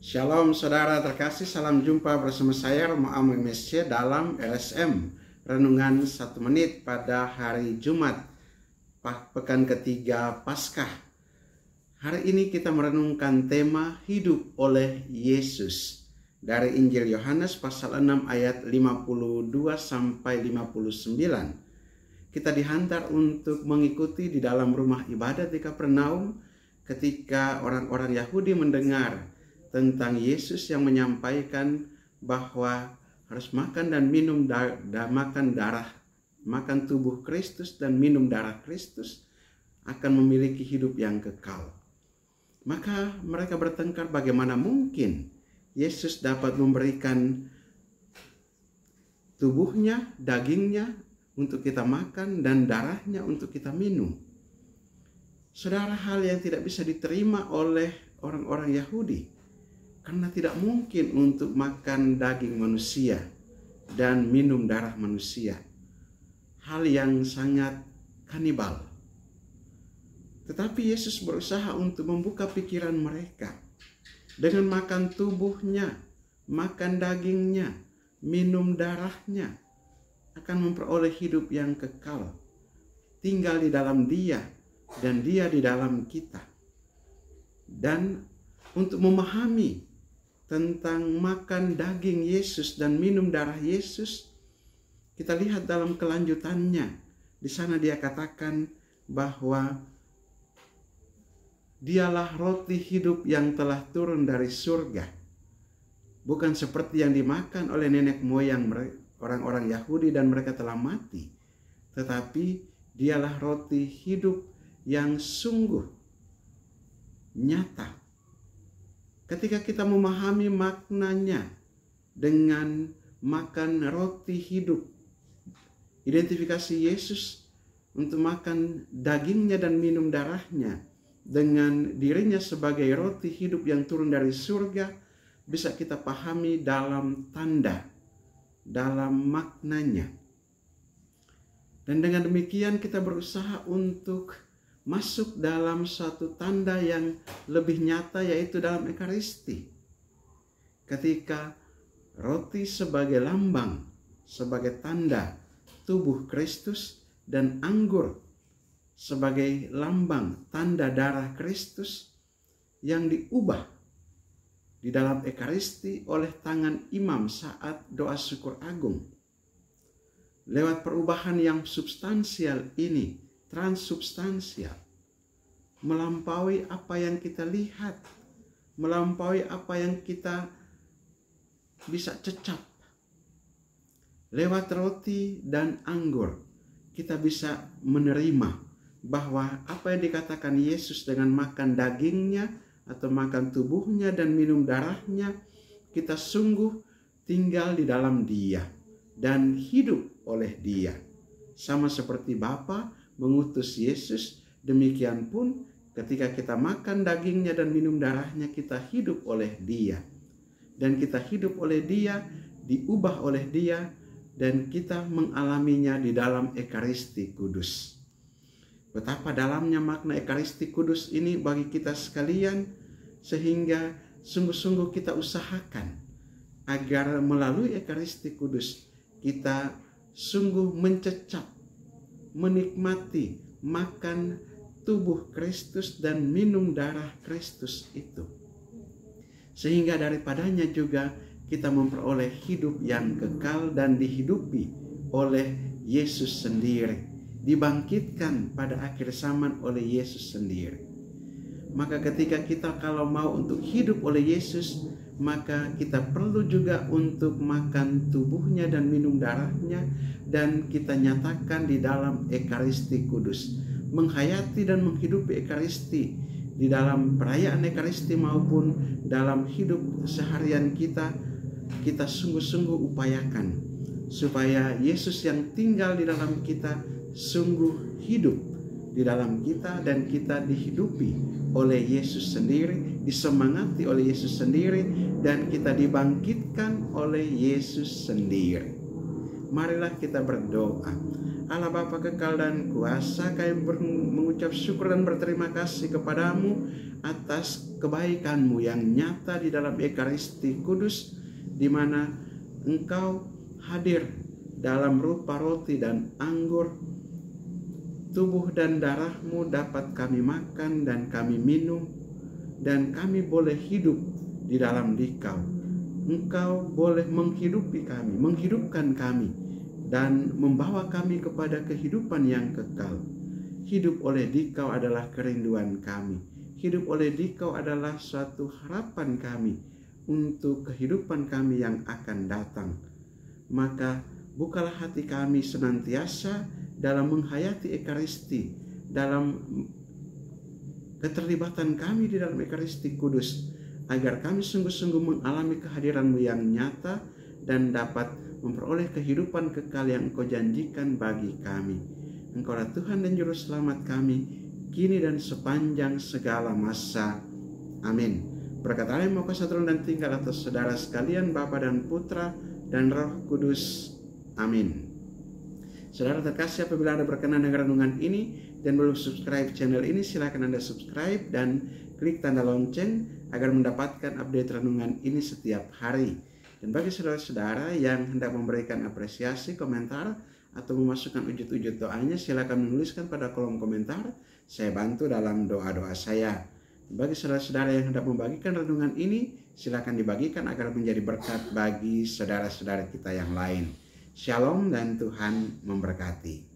Shalom saudara terkasih, salam jumpa bersama saya Romo Amo MSC dalam LSM Renungan 1 Menit pada hari Jumat, pekan ketiga Paskah. Hari ini kita merenungkan tema hidup oleh Yesus dari Injil Yohanes pasal 6 ayat 52 sampai 59. Kita dihantar untuk mengikuti di dalam rumah ibadat di Kapernaum ketika orang-orang Yahudi mendengar tentang Yesus yang menyampaikan bahwa harus makan dan minum makan tubuh Kristus dan minum darah Kristus akan memiliki hidup yang kekal. Maka mereka bertengkar bagaimana mungkin Yesus dapat memberikan tubuhnya, dagingnya untuk kita makan dan darahnya untuk kita minum. Saudara, hal yang tidak bisa diterima oleh orang-orang Yahudi. Karena tidak mungkin untuk makan daging manusia dan minum darah manusia. Hal yang sangat kanibal. Tetapi Yesus berusaha untuk membuka pikiran mereka. Dengan makan tubuhnya, makan dagingnya, minum darahnya, akan memperoleh hidup yang kekal. Tinggal di dalam Dia dan Dia di dalam kita. Dan untuk memahami tentang makan daging Yesus dan minum darah Yesus, kita lihat dalam kelanjutannya. Di sana dia katakan bahwa dialah roti hidup yang telah turun dari surga. Bukan seperti yang dimakan oleh nenek moyang orang-orang Yahudi dan mereka telah mati. Tetapi dialah roti hidup yang sungguh nyata. Ketika kita memahami maknanya dengan makan roti hidup, identifikasi Yesus untuk makan dagingnya dan minum darahnya dengan dirinya sebagai roti hidup yang turun dari surga, bisa kita pahami dalam tanda, dalam maknanya. Dan dengan demikian kita berusaha untuk masuk dalam satu tanda yang lebih nyata, yaitu dalam Ekaristi. Ketika roti sebagai lambang, sebagai tanda tubuh Kristus, dan anggur sebagai lambang tanda darah Kristus yang diubah di dalam Ekaristi oleh tangan imam saat doa syukur agung. Lewat perubahan yang substansial ini, transubstansial, melampaui apa yang kita lihat, melampaui apa yang kita bisa cecap. Lewat roti dan anggur, kita bisa menerima bahwa apa yang dikatakan Yesus dengan makan dagingnya atau makan tubuhnya dan minum darahnya, kita sungguh tinggal di dalam Dia dan hidup oleh Dia. Sama seperti Bapa mengutus Yesus, demikian pun ketika kita makan dagingnya dan minum darahnya, kita hidup oleh Dia. Dan kita hidup oleh Dia, diubah oleh Dia, dan kita mengalaminya di dalam Ekaristi Kudus. Betapa dalamnya makna Ekaristi Kudus ini bagi kita sekalian, sehingga sungguh-sungguh kita usahakan agar melalui Ekaristi Kudus kita sungguh mencecap, menikmati makan tubuh Kristus dan minum darah Kristus itu. Sehingga daripadanya juga kita memperoleh hidup yang kekal dan dihidupi oleh Yesus sendiri. Dibangkitkan pada akhir zaman oleh Yesus sendiri. Maka ketika kita kalau mau untuk hidup oleh Yesus, maka kita perlu juga untuk makan tubuhnya dan minum darahnya, dan kita nyatakan di dalam Ekaristi Kudus, menghayati dan menghidupi Ekaristi di dalam perayaan Ekaristi maupun dalam hidup seharian kita sungguh-sungguh upayakan supaya Yesus yang tinggal di dalam kita sungguh hidup di dalam kita, dan kita dihidupi oleh Yesus sendiri, disemangati oleh Yesus sendiri, dan kita dibangkitkan oleh Yesus sendiri. Marilah kita berdoa. Allah Bapa kekal dan kuasa, kami mengucap syukur dan berterima kasih kepadamu atas kebaikan-Mu yang nyata di dalam Ekaristi Kudus, di mana Engkau hadir dalam rupa roti dan anggur. Tubuh dan darah-Mu dapat kami makan dan kami minum, dan kami boleh hidup di dalam Dikau. Engkau boleh menghidupi kami, menghidupkan kami, dan membawa kami kepada kehidupan yang kekal. Hidup oleh Dikau adalah kerinduan kami. Hidup oleh Dikau adalah suatu harapan kami untuk kehidupan kami yang akan datang. Maka bukalah hati kami senantiasa dalam menghayati Ekaristi, dalam keterlibatan kami di dalam Ekaristi Kudus, agar kami sungguh-sungguh mengalami kehadiran-Mu yang nyata dan dapat memperoleh kehidupan kekal yang Engkau janjikan bagi kami. Engkaulah Tuhan dan Juru Selamat kami, kini dan sepanjang segala masa. Amin. Berkat Allah yang Maha Kuasa turun dan tinggal atas saudara sekalian, Bapa dan Putra dan Roh Kudus. Amin. Saudara terkasih, apabila Anda berkenan dengan renungan ini dan belum subscribe channel ini, silakan Anda subscribe dan klik tanda lonceng agar mendapatkan update renungan ini setiap hari. Dan bagi saudara-saudara yang hendak memberikan apresiasi, komentar, atau memasukkan wujud-wujud doanya, silakan menuliskan pada kolom komentar. Saya bantu dalam doa-doa saya. Bagi saudara-saudara yang hendak membagikan renungan ini, silakan dibagikan agar menjadi berkat bagi saudara-saudara kita yang lain. Shalom dan Tuhan memberkati.